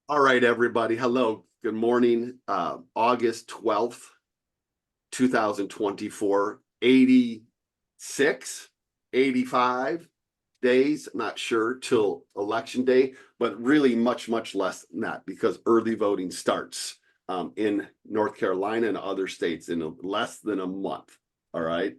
All right, everybody. Hello. Good morning. August 12th, 2024, 86, 85 days, not sure, till election day, but really much, much less than that because early voting starts in North Carolina and other states in less than a month. All right.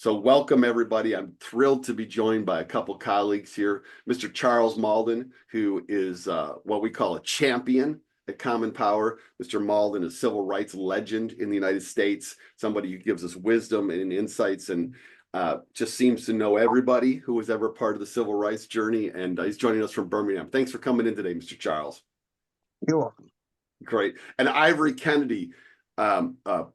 So welcome everybody. I'm thrilled to be joined by a couple colleagues here. Mr. Charles Mauldin, who is what we call a champion at Common Power. Mr. Mauldin is a civil rights legend in the United States, somebody who gives us wisdom and insights and just seems to know everybody who was ever part of the civil rights journey. And he's joining us from Birmingham. Thanks for coming in today, Mr. Charles. You're welcome. Great. And Ivory Kennedy,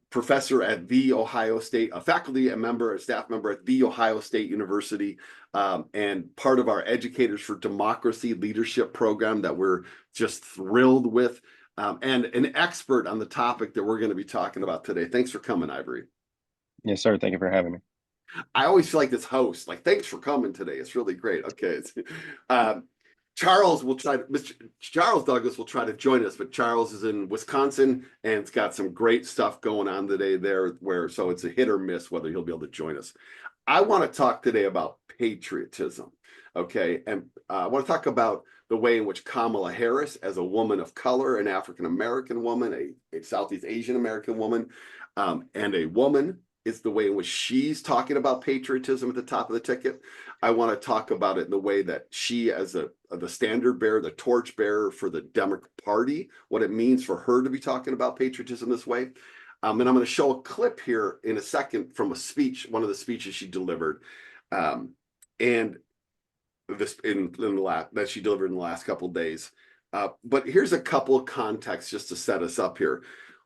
professor at The Ohio State, a faculty member, a staff member at The Ohio State University, and part of our Educators for Democracy leadership program that we're just thrilled with, and an expert on the topic that we're going to be talking about today. Thanks for coming, Ivory. Yes, sir. Thank you for having me. I always feel like this host, like, thanks for coming today. It's really great. Okay. Mr. Charles Douglas will try to join us, but Charles is in Wisconsin and it's got some great stuff going on today there so it's a hit or miss whether he'll be able to join us. I want to talk today about patriotism. Okay. And I want to talk about the way in which Kamala Harris, as a woman of color, an African-American woman, a Southeast Asian American woman, and a woman, is the way in which she's talking about patriotism at the top of the ticket. I want to talk about it in the way that she, as the standard bearer, the torch bearer for the Democratic Party, what it means for her to be talking about patriotism this way. And I'm going to show a clip here in a second from a speech, one of the speeches she delivered, and this that she delivered in the last couple of days. But here's a couple of contexts just to set us up here.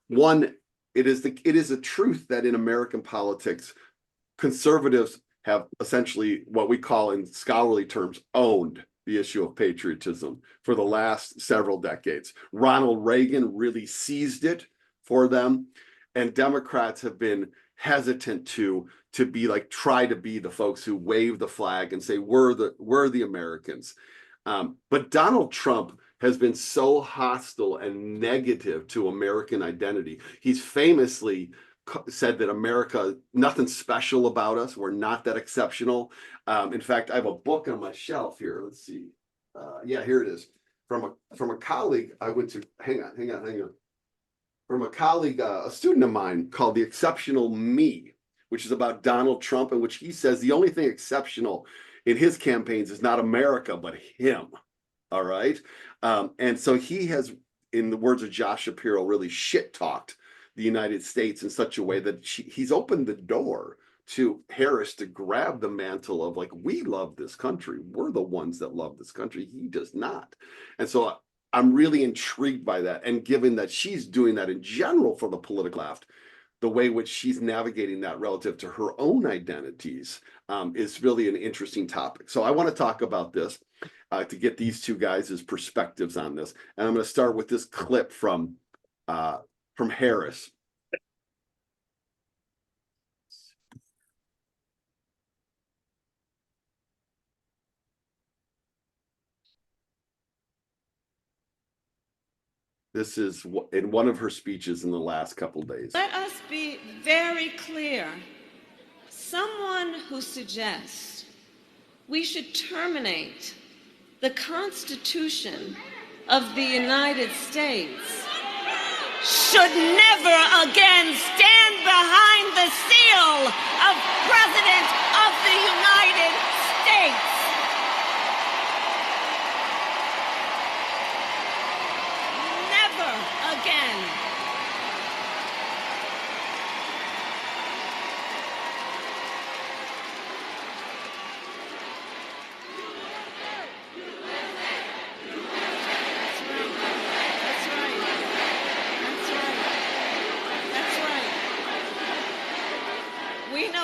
One, it is a truth that in American politics, conservatives have essentially what we call in scholarly terms owned the issue of patriotism for the last several decades. Ronald Reagan really seized it for them, and Democrats have been hesitant to be like, try to be the folks who wave the flag and say we're the Americans. But Donald Trump has been so hostile and negative to American identity. He's famously said that America, nothing special about us. We're not that exceptional. In fact, I have a book on my shelf here. Let's see. Yeah, here it is. From a colleague I went to, hang on. From a colleague, a student of mine called The Exceptional Me, which is about Donald Trump, in which he says the only thing exceptional in his campaigns is not America, but him. All right. And so he has, in the words of Josh Shapiro, really shit talked the United States in such a way that he's opened the door to Harris to grab the mantle of like, we love this country. We're the ones that love this country. He does not. And so I'm really intrigued by that. And given that she's doing that in general for the political left, the way in which she's navigating that relative to her own identities is really an interesting topic. So I want to talk about this to get these two guys' perspectives on this. And I'm going to start with this clip from Harris. This is in one of her speeches in the last couple of days. Let us be very clear. Someone who suggests we should terminate the Constitution of the United States should never again stand behind the seal of President of the United States. Never again.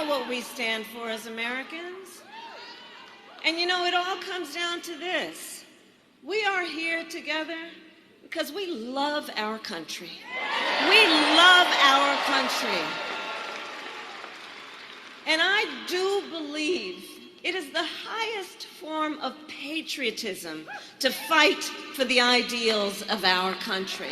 What we stand for as Americans. And you know, it all comes down to this. We are here together because we love our country. We love our country. And I do believe It is the highest form of patriotism to fight for the ideals of our country.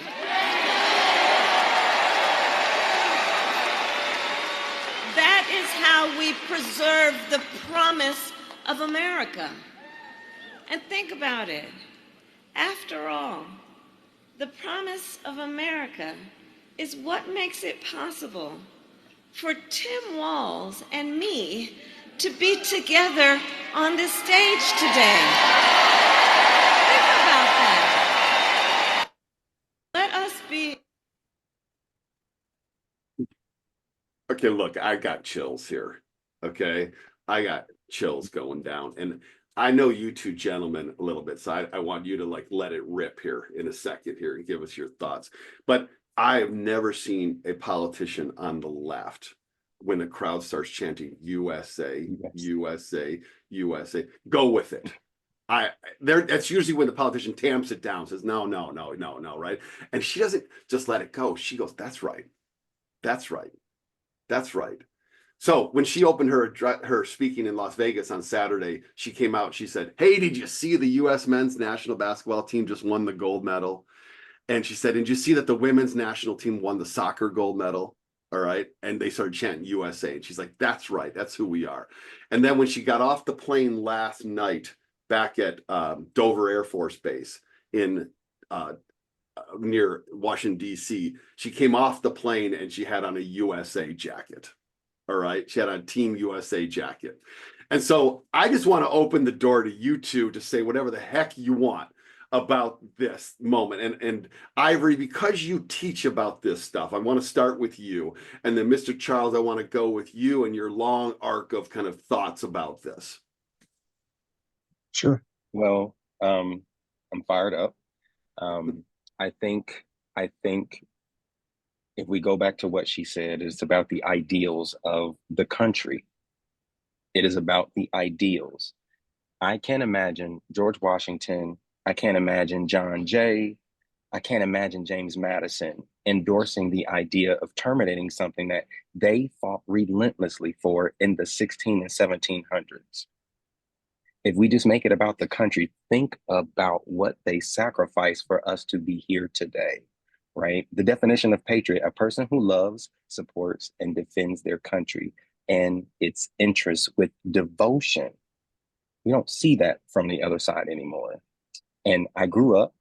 That is how we preserve the promise of America. And think about it. After all, the promise of America is what makes it possible for Tim Walz and me to be together on this stage today. Think about that. Let us be. Okay, look, I got chills here. Okay, I got chills going down, and I know you two gentlemen a little bit, so I want you to like let it rip here in a second here and give us your thoughts. But I have never seen a politician on the left when the crowd starts chanting USA, Yes. USA, USA, go with it. That's usually when the politician tamps it down, says no, no, no, no, no, right? And she doesn't just let it go. She goes, that's right. That's right. That's right. So when she opened her speaking in Las Vegas on Saturday, she came out, she said, hey, did you see the US men's national basketball team just won the gold medal? And she said, did you see that the women's national team won the soccer gold medal? All right. And they started chanting USA. And she's like, that's right. That's who we are. And then when she got off the plane last night back at Dover Air Force Base in near Washington, D.C., she came off the plane and she had on a USA jacket. All right. She had on a Team USA jacket. And so I just want to open the door to you two to say whatever the heck you want about this moment. And Ivory, because you teach about this stuff, I want to start with you. And then Mr. Charles, I want to go with you and your long arc of kind of thoughts about this. Sure. Well, I'm fired up. I think if we go back to what she said, it's about the ideals of the country. It is about the ideals. I can't imagine George Washington. I can't imagine John Jay. I can't imagine James Madison endorsing the idea of terminating something that they fought relentlessly for in the 16 and 1700s. If we just make it about the country, think about what they sacrificed for us to be here today, right? The definition of patriot, a person who loves, supports, and defends their country and its interests with devotion. We don't see that from the other side anymore. And I grew up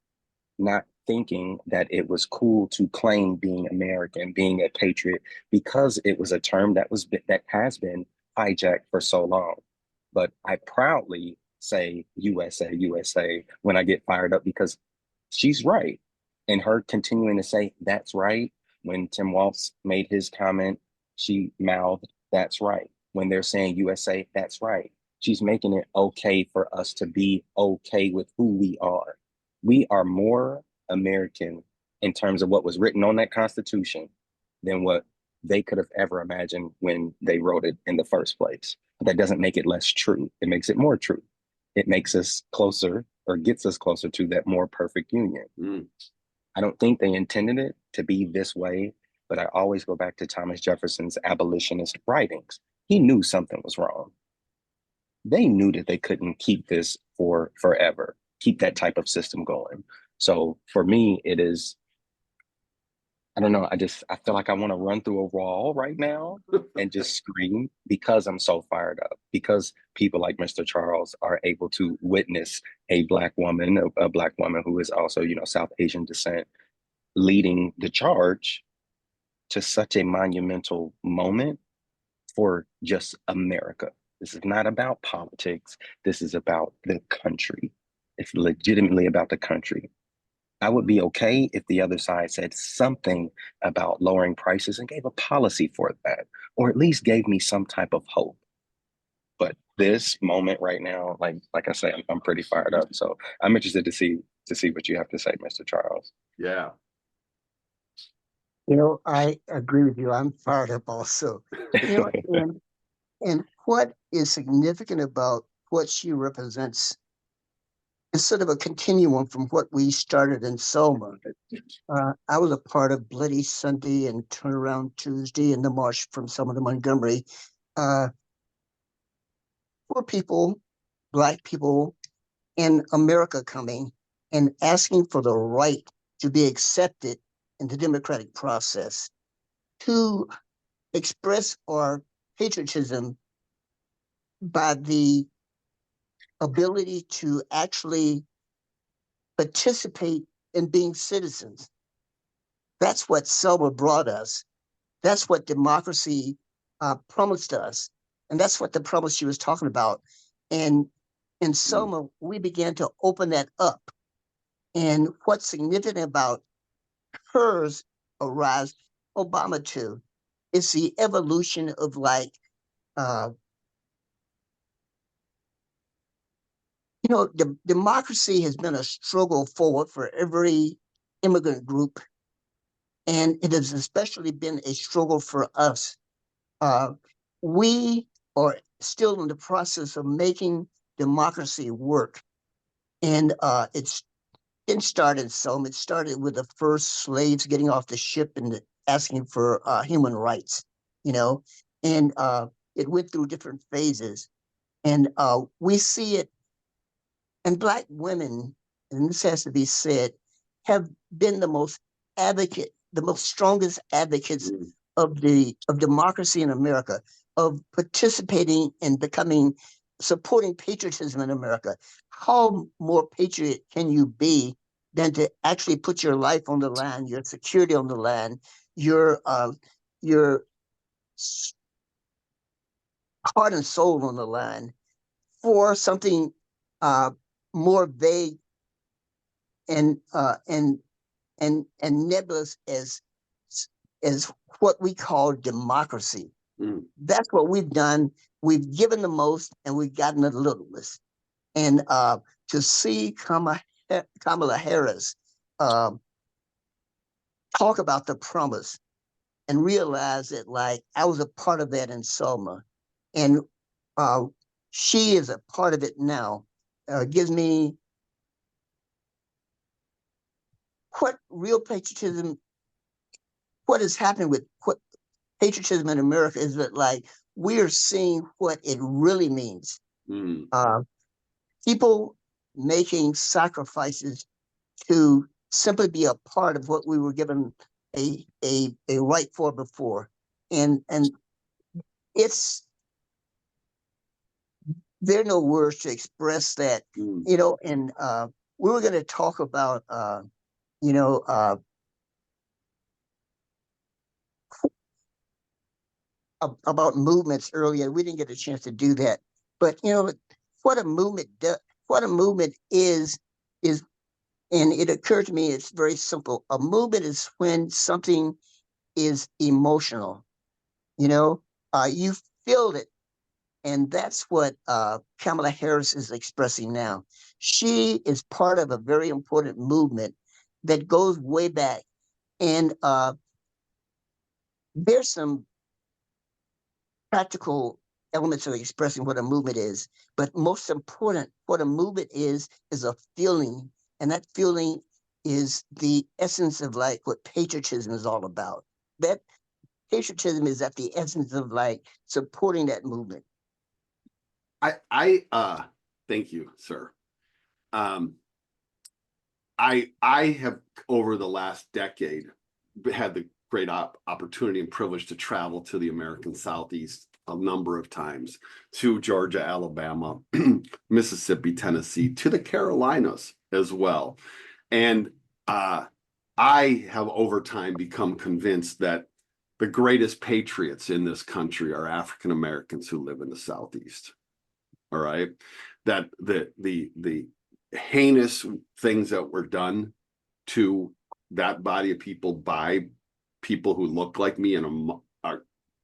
not thinking that it was cool to claim being American, being a patriot, because it was a term that has been hijacked for so long. But I proudly say USA, USA when I get fired up, because she's right. And her continuing to say, that's right. When Tim Walz made his comment, she mouthed, that's right. When they're saying USA, that's right. She's making it okay for us to be okay with who we are. We are more American in terms of what was written on that Constitution than what they could have ever imagined when they wrote it in the first place. But that doesn't make it less true. It makes it more true. It makes us closer, or gets us closer to that more perfect union. I don't think they intended it to be this way, but I always go back to Thomas Jefferson's abolitionist writings. He knew something was wrong. They knew that they couldn't keep this for forever, keep that type of system going. So for me, it is, I don't know, I feel like I want to run through a wall right now and just scream, because I'm so fired up, because people like Mr. Charles are able to witness a Black woman who is also, South Asian descent, leading the charge to such a monumental moment for just America. This is not about politics. This is about the country. It's legitimately about the country. I would be okay if the other side said something about lowering prices and gave a policy for that, or at least gave me some type of hope. But this moment right now, like I say, I'm pretty fired up. So I'm interested to see what you have to say, Mr. Charles. Yeah. I agree with you. I'm fired up also. And what is significant about what she represents is sort of a continuum from what we started in Selma. I was a part of Bloody Sunday and Turnaround Tuesday and the march from Selma to Montgomery. poor people, Black people in America coming and asking for the right to be accepted in the democratic process, to express our patriotism by the ability to actually participate in being citizens. That's what Selma brought us. That's what democracy promised us. And that's what the promise she was talking about. And in Selma, we began to open that up. And what's significant about hers arrives Obama too. It's the evolution of like, uh, democracy has been a struggle forward for every immigrant group. And it has especially been a struggle for us. Uh, we are still in the process of making democracy work. And it's didn't start in Selma. It started with the first slaves getting off the ship and asking for human rights, you know, and it went through different phases. And we see it, and Black women, and this has to be said, have been the most the most strongest advocates of democracy in America, of participating and becoming, supporting patriotism in America. How more patriot can you be than to actually put your life on the line, your security on the line, your heart and soul on the line for something uh, more vague and nebulous as what we call democracy. That's what we've done. We've given the most and we've gotten the littlest. And to see Kamala Harris talk about the promise and realize that, like, I was a part of that in Selma, and she is a part of it now, gives me what real patriotism, what is happening with what patriotism in America is, that like we're seeing what it really means. People making sacrifices to simply be a part of what we were given a right for before. And it's, there are no words to express that, and we were going to talk about, about movements earlier. We didn't get a chance to do that, but what a movement what a movement is, and it occurred to me, it's very simple. A movement is when something is emotional. You feel it. And that's what Kamala Harris is expressing now. She is part of a very important movement that goes way back. And there's some practical elements of expressing what a movement is. But most important, what a movement is a feeling. And that feeling is the essence of like what patriotism is all about. That patriotism is at the essence of like supporting that movement. I thank you, sir. I have, over the last decade, had the great opportunity and privilege to travel to the American Southeast a number of times, to Georgia, Alabama, Mississippi, Tennessee, to the Carolinas as well. And I have over time become convinced that the greatest patriots in this country are African Americans who live in the Southeast. All right, that the heinous things that were done to that body of people by people who look like me and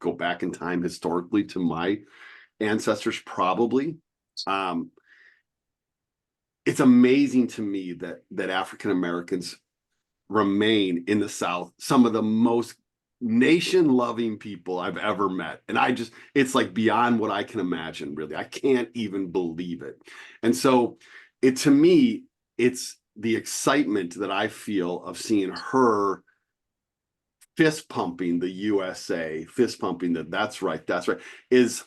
go back in time historically to my ancestors, probably. It's amazing to me that African Americans remain in the South some of the most nation-loving people I've ever met. And it's like beyond what I can imagine, really. I can't even believe it. And so to me, it's the excitement that I feel of seeing her fist pumping the USA, fist pumping that's right, is,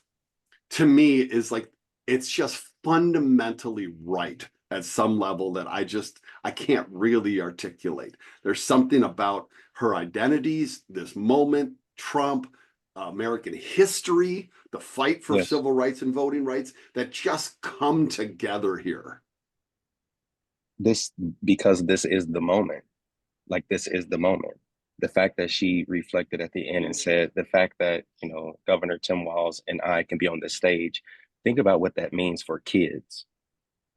to me, is like, it's just fundamentally right at some level that I can't really articulate. There's something about her identities, this moment, Trump, American history, the fight for Yes. civil rights and voting rights that just come together here. Because this is the moment. Like, this is the moment. The fact that she reflected at the end and said, the fact that, Governor Tim Walz and I can be on this stage, think about what that means for kids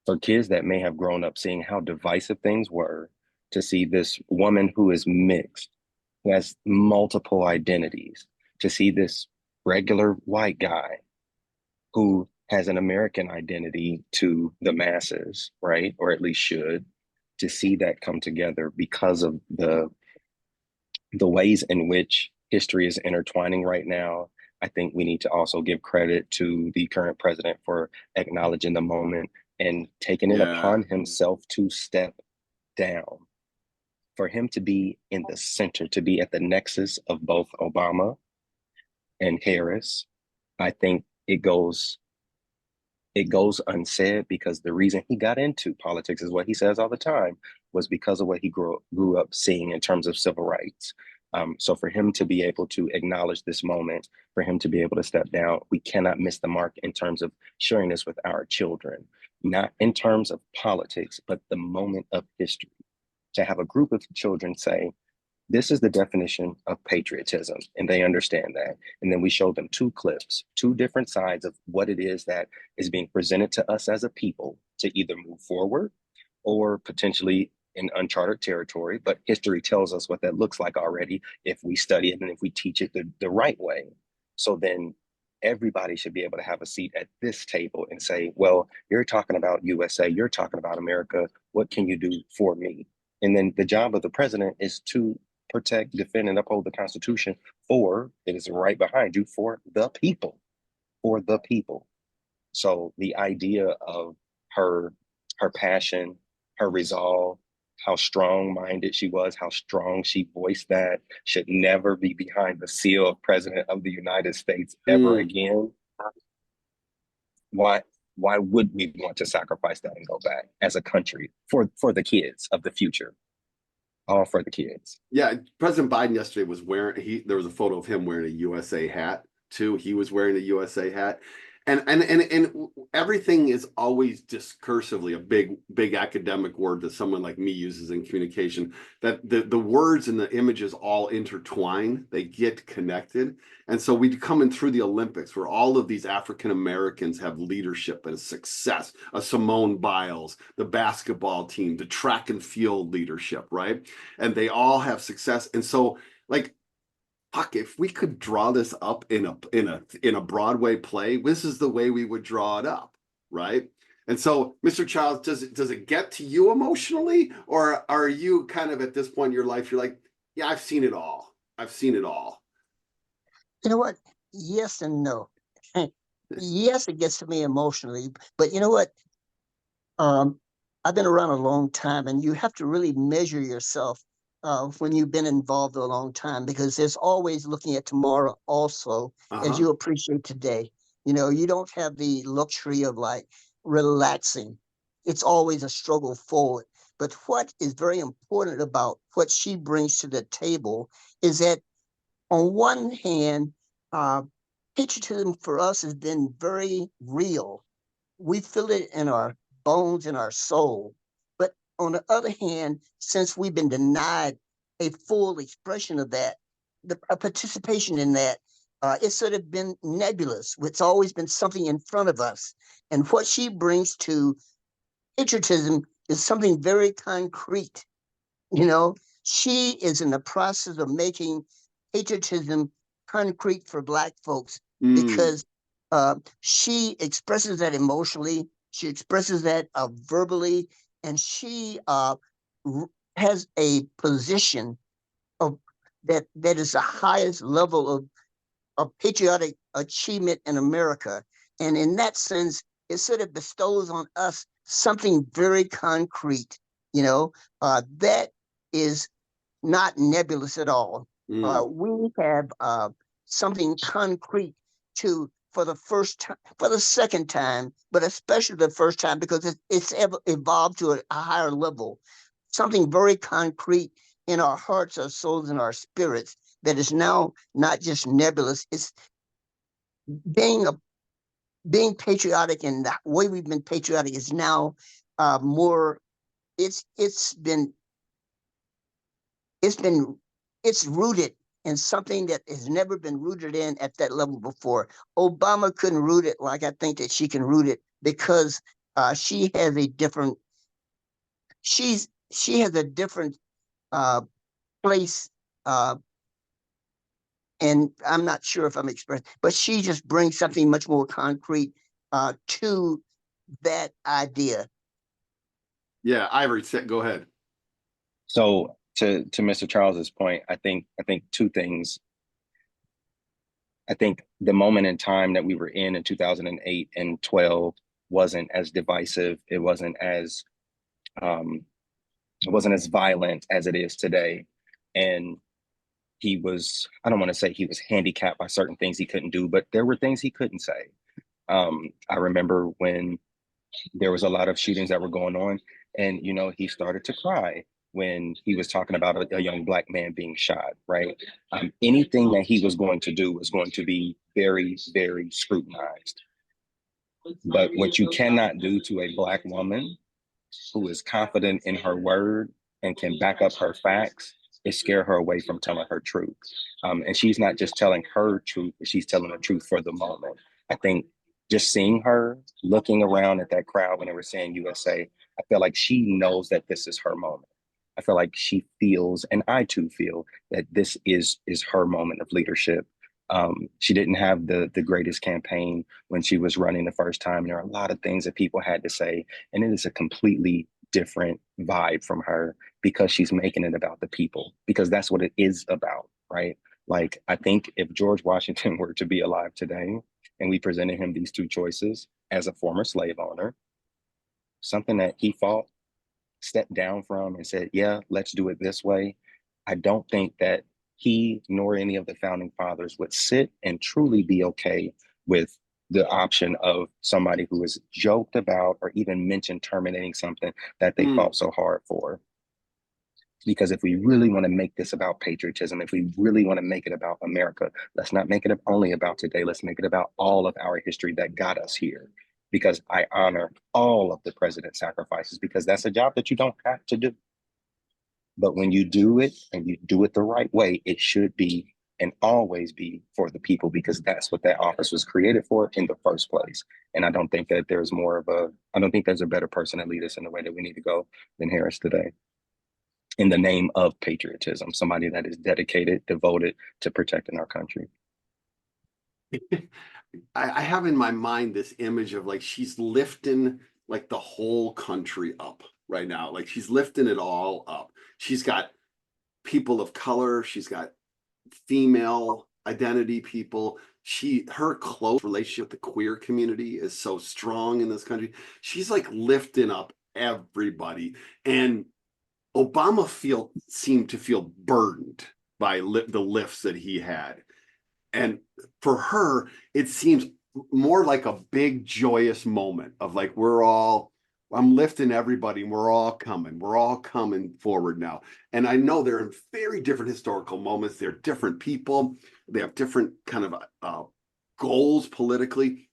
that may have grown up seeing how divisive things were, to see this woman who is mixed, who has multiple identities, to see this regular white guy who has an American identity to the masses, right? Or at least should, to see that come together because of the ways in which history is intertwining right now. I think we need to also give credit to the current president for acknowledging the moment and taking it upon himself to step down, for him to be in the center, to be at the nexus of both Obama and Harris. I think it goes unsaid, because the reason he got into politics is what he says all the time, was because of what he grew up seeing in terms of civil rights. So for him to be able to acknowledge this moment, for him to be able to step down, we cannot miss the mark in terms of sharing this with our children, not in terms of politics, but the moment of history. To have a group of children say, this is the definition of patriotism, and they understand that. And then we show them two clips, two different sides of what it is that is being presented to us as a people to either move forward or potentially in uncharted territory. But history tells us what that looks like already if we study it and if we teach it the right way. So then everybody should be able to have a seat at this table and say, well, you're talking about USA, you're talking about America, what can you do for me? And then the job of the president is to protect, defend, and uphold the Constitution it is right behind you, for the people, So the idea of her passion, her resolve, how strong-minded she was, how strong she voiced that, should never be behind the seal of President of the United States ever again. Why would we want to sacrifice that and go back as a country for the kids of the future? All for the kids. Yeah, President Biden yesterday was wearing, there was a photo of him wearing a USA hat too. He was wearing a USA hat. And everything is always discursively a big academic word that someone like me uses in communication, that the words and the images all intertwine, they get connected. And so we come in through the Olympics, where all of these African Americans have leadership and success, a Simone Biles, the basketball team, the track and field leadership, right? And they all have success. And so, like, fuck, if we could draw this up in a Broadway play, this is the way we would draw it up, right? And so, Mr. Childs, does it get to you emotionally, or are you kind of at this point in your life, you're like, yeah, I've seen it all. I've seen it all. You know what? Yes and no. Yes, it gets to me emotionally, but you know what? I've been around a long time, and you have to really measure yourself when you've been involved a long time, because there's always looking at tomorrow also, as you appreciate today. You don't have the luxury of like relaxing. It's always a struggle forward. But what is very important about what she brings to the table is that, on one hand, patriotism for us has been very real. We feel it in our bones, in our soul. But on the other hand, since we've been denied a full expression of that, a participation in that, it's sort of been nebulous. It's always been something in front of us. And what she brings to patriotism is something very concrete. She is in the process of making patriotism concrete for Black folks, because she expresses that emotionally, she expresses that verbally, and she has a position of that is the highest level of patriotic achievement in America. And in that sense, it sort of bestows on us something very concrete, that is not nebulous at all. We have something concrete to for the first time, for the second time, but especially the first time, because it's evolved to a higher level, something very concrete in our hearts, our souls, and our spirits that is now not just nebulous. It's being a being patriotic, and the way we've been patriotic is now more. It's been it's rooted in something that has never been rooted in at that level before. Obama couldn't root it like I think that she can root it, because she has a different she has a different uh, place, and I'm not sure if I'm expressing, but she just brings something much more concrete to that idea. Yeah, Ivory, go ahead. So to Mr. Charles's point, I think two things. I think the moment in time that we were in 2008 and 12 wasn't as divisive. It wasn't as violent as it is today. And he was, I don't want to say he was handicapped by certain things he couldn't do, but there were things he couldn't say. I remember when there was a lot of shootings that were going on, and he started to cry when he was talking about a young Black man being shot, right? Anything that he was going to do was going to be very, very scrutinized. But what you cannot do to a Black woman who is confident in her word and can back up her facts is scare her away from telling her truth. And she's not just telling her truth, but she's telling the truth for the moment. I think just seeing her looking around at that crowd when they were saying USA, I feel like she knows that this is her moment. I feel like she feels, and I too feel, that this is her moment of leadership. She didn't have the greatest campaign when she was running the first time. There are a lot of things that people had to say, and it is a completely different vibe from her because she's making it about the people, because that's what it is about, right? Like, I think if George Washington were to be alive today and we presented him these two choices as a former slave owner, something that he fought, stepped down from, and said, yeah, let's do it this way, I don't think that he nor any of the founding fathers would sit and truly be okay with the option of somebody who has joked about or even mentioned terminating something that they fought so hard for. Because if we really want to make this about patriotism, if we really want to make it about America, let's not make it only about today. Let's make it about all of our history that got us here. Because I honor all of the president's sacrifices, because that's a job that you don't have to do. But when you do it and you do it the right way, it should be and always be for the people, because that's what that office was created for in the first place. And I don't think that there's a better person to lead us in the way that we need to go than Harris today, in the name of patriotism, somebody that is dedicated, devoted to protecting our country. I have in my mind this image of, like, she's lifting like the whole country up right now. Like, she's lifting it all up. She's got people of color. She's got female identity people. Her close relationship with the queer community is so strong in this country. She's like lifting up everybody. And Obama seemed to feel burdened by the lifts that he had. And for her, it seems more like a big joyous moment of, like, I'm lifting everybody and we're all coming forward now. And I know they're in very different historical moments. They're different people. They have different kind of goals politically.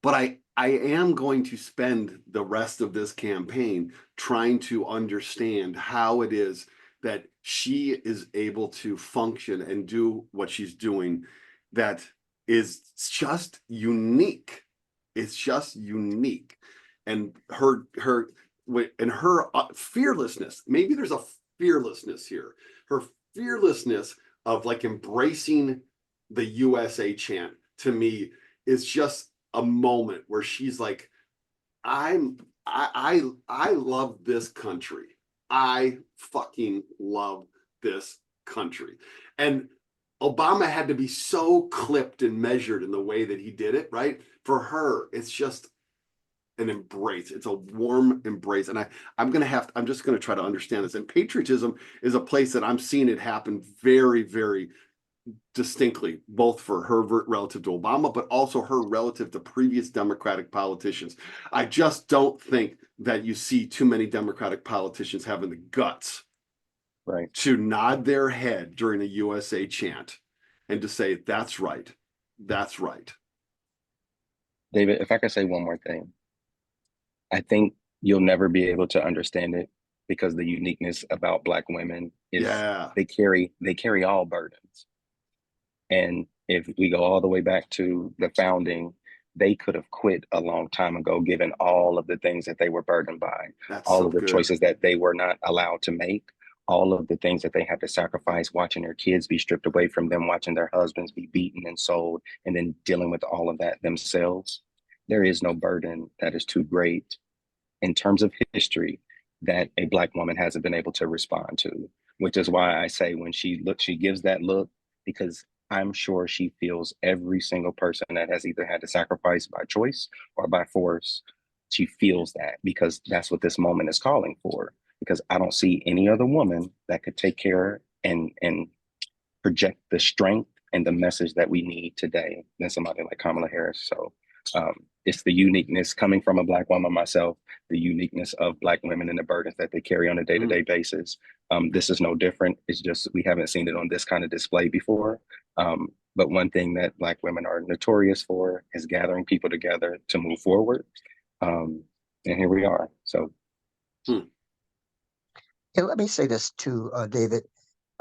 But I am going to spend the rest of this campaign trying to understand how it is that she is able to function and do what she's doing that is just unique. It's just unique. And her fearlessness, maybe there's a fearlessness here. Her fearlessness of, like, embracing the USA chant, to me, is just a moment where she's like, I love this country. I fucking love this country. And Obama had to be so clipped and measured in the way that he did it, right? For her, it's just an embrace. It's a warm embrace. And I'm just gonna try to understand this. And patriotism is a place that I'm seeing it happen very, very distinctly, both for her relative to Obama, but also her relative to previous Democratic politicians. I just don't think that you see too many Democratic politicians having the guts Right. to nod their head during a USA chant and to say, that's right, that's right. David, if I could say one more thing, I think you'll never be able to understand it because the uniqueness about Black women is Yeah, they carry all burdens. And if we go all the way back to the founding, they could have quit a long time ago, given all of the things that they were burdened by, that's all so of the good. choices that they were not allowed to make, all of the things that they had to sacrifice, watching their kids be stripped away from them, watching their husbands be beaten and sold, and then dealing with all of that themselves. There is no burden that is too great in terms of history that a Black woman hasn't been able to respond to, which is why I say when she looks, she gives that look, because I'm sure she feels every single person that has either had to sacrifice by choice or by force. She feels that because that's what this moment is calling for. Because I don't see any other woman that could take care and project the strength and the message that we need today than somebody like Kamala Harris. So it's the uniqueness coming from a Black woman myself, the uniqueness of Black women and the burdens that they carry on a day-to-day basis. This is no different. It's just we haven't seen it on this kind of display before. But one thing that Black women are notorious for is gathering people together to move forward. And here we are. So. And let me say this too, David.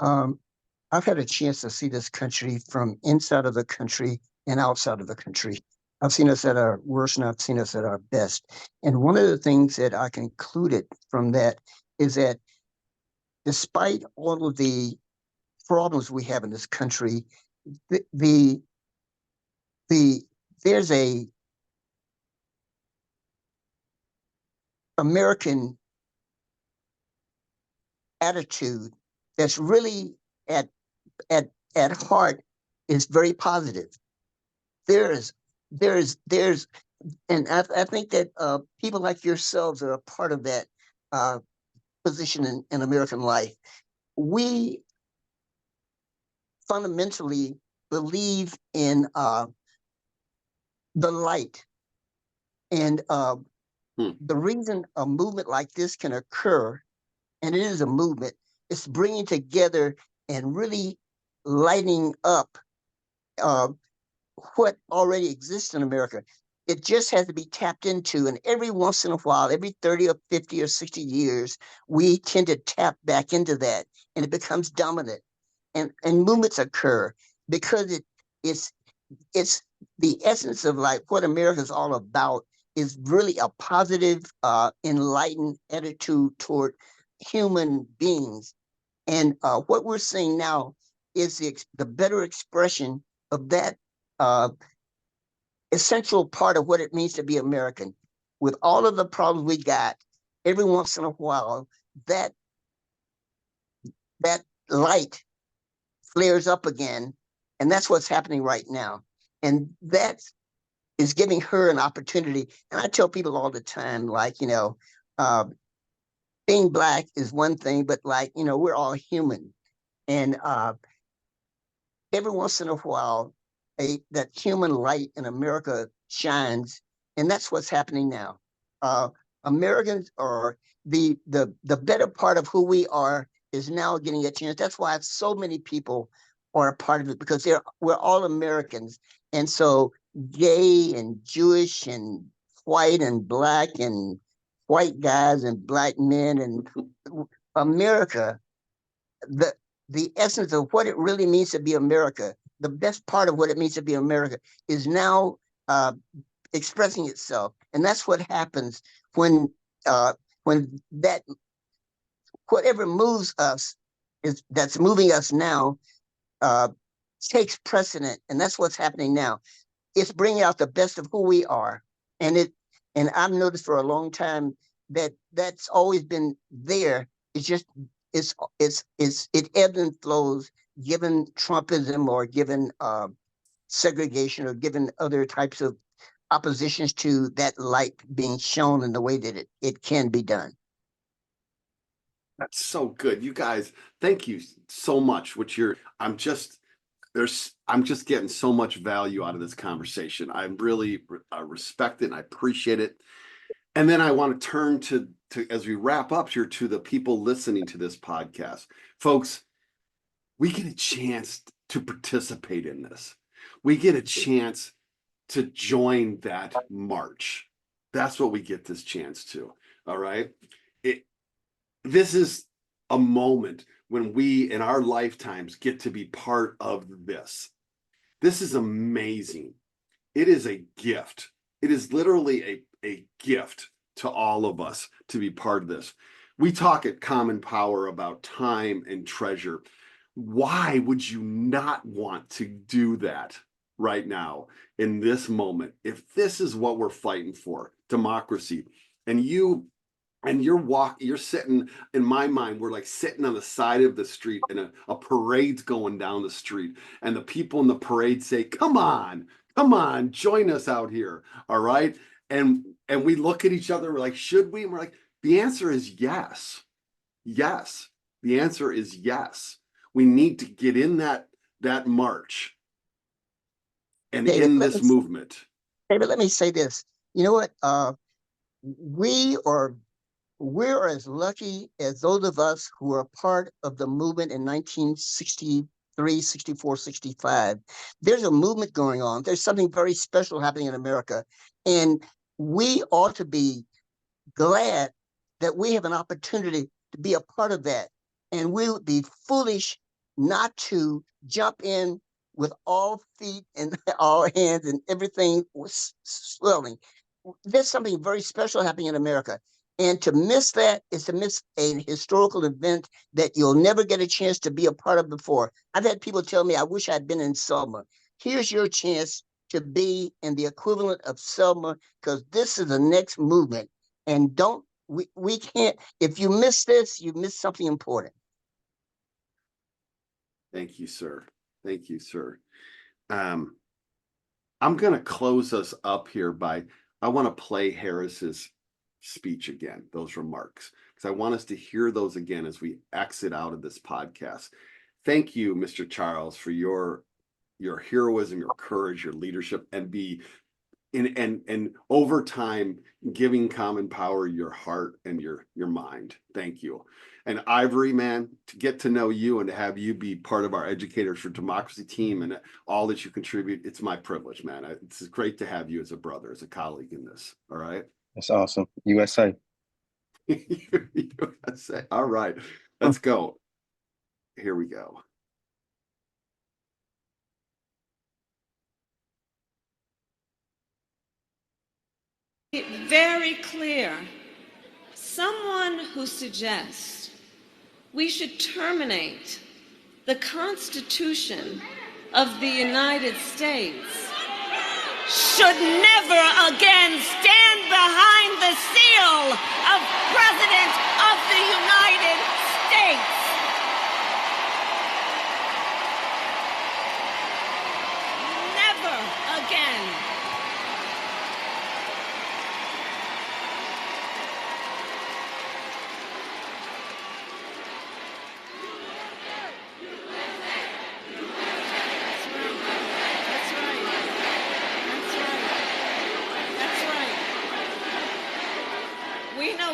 I've had a chance to see this country from inside of the country and outside of the country. I've seen us at our worst and I've seen us at our best. And one of the things that I concluded from that is that despite all of the problems we have in this country, the there's a American attitude that's really at heart is very positive. There's, and I think that people like yourselves are a part of that position in American life. We fundamentally believe in the light, and the reason a movement like this can occur, and it is a movement, it's bringing together and really lighting up what already exists in America. It just has to be tapped into. And every once in a while, every 30 or 50 or 60 years, we tend to tap back into that and it becomes dominant. And movements occur because it's the essence of like what America is all about is really a positive, enlightened attitude toward human beings. And what we're seeing now is the better expression of that essential part of what it means to be American. With all of the problems we got, every once in a while, that light flares up again, and that's what's happening right now. And that is giving her an opportunity. And I tell people all the time, like, being Black is one thing, but like, we're all human. And every once in a while, that human light in America shines, and that's what's happening now. Americans are the better part of who we are is now getting a chance. That's why so many people are a part of it because we're all Americans, and so gay and Jewish and white and Black and white guys and Black men and America. The essence of what it really means to be America, the best part of what it means to be America, is now expressing itself, and that's what happens when that whatever moves us that's moving us now takes precedent, and that's what's happening now. It's bringing out the best of who we are, and I've noticed for a long time that that's always been there. It's just it ebbs and flows given Trumpism or given segregation or given other types of oppositions to that light being shown in the way that it can be done. That's so good. You guys, thank you so much. I'm just I'm just getting so much value out of this conversation. I really respect it and I appreciate it. And then I want to turn to as we wrap up here, to the people listening to this podcast. Folks, we get a chance to participate in this. We get a chance to join that march. That's what we get this chance to. All right. This is a moment when we in our lifetimes get to be part of this. This is amazing. It is a gift. It is literally a gift to all of us to be part of this. We talk at Common Power about time and treasure. Why would you not want to do that right now in this moment? If this is what we're fighting for, democracy, and you're sitting, in my mind, we're like sitting on the side of the street and a parade's going down the street, and the people in the parade say, come on, join us out here. All right. And we look at each other, we're like, should we? And we're like, the answer is yes. Yes. The answer is yes. We need to get in that march and David, in this movement. David, let me say this. You know what? We're as lucky as those of us who were part of the movement in 1963, 64, 65. There's a movement going on. There's something very special happening in America. And we ought to be glad that we have an opportunity to be a part of that. And we would be foolish not to jump in with all feet and all hands and everything was swelling. There's something very special happening in America. And to miss that is to miss a historical event that you'll never get a chance to be a part of before. I've had people tell me, I wish I'd been in Selma. Here's your chance to be in the equivalent of Selma, because this is the next movement. And we can't, if you miss this, you miss something important. Thank you, sir. Thank you, sir. I'm going to close us up here I want to play Harris's speech again, those remarks, because I want us to hear those again as we exit out of this podcast. Thank you, Mr. Charles, for your heroism, your courage, your leadership, and and over time giving Common Power your heart and your mind. Thank you. And Ivory, man, to get to know you and to have you be part of our Educators for Democracy team and all that you contribute, it's my privilege, man. It's great to have you as a brother, as a colleague in this. All right. That's awesome. USA. USA. All right. Let's go. Here we go. Very clear. Someone who suggests we should terminate the Constitution of the United States should never again stand behind the seal of President of the United States. Never again.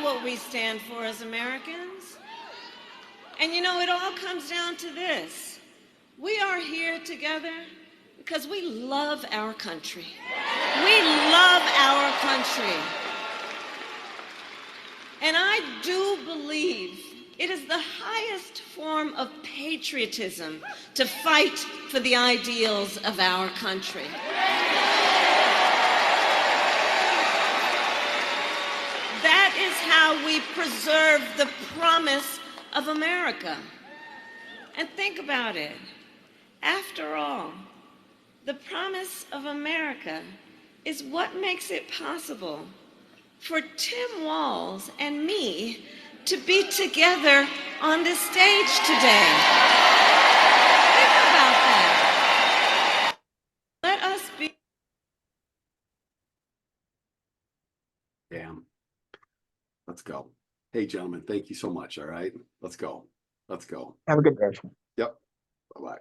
What we stand for as Americans. And you know, it all comes down to this. We are here together because we love our country. We love our country. And I do believe it is the highest form of patriotism to fight for the ideals of our country. That is how we preserve the promise of America. And think about it. After all, the promise of America is what makes it possible for Tim Walz and me to be together on this stage today. Think about that. Let us be. Damn. Let's go. Hey, gentlemen, thank you so much. All right. Let's go. Let's go. Have a good day. Yep. Bye-bye.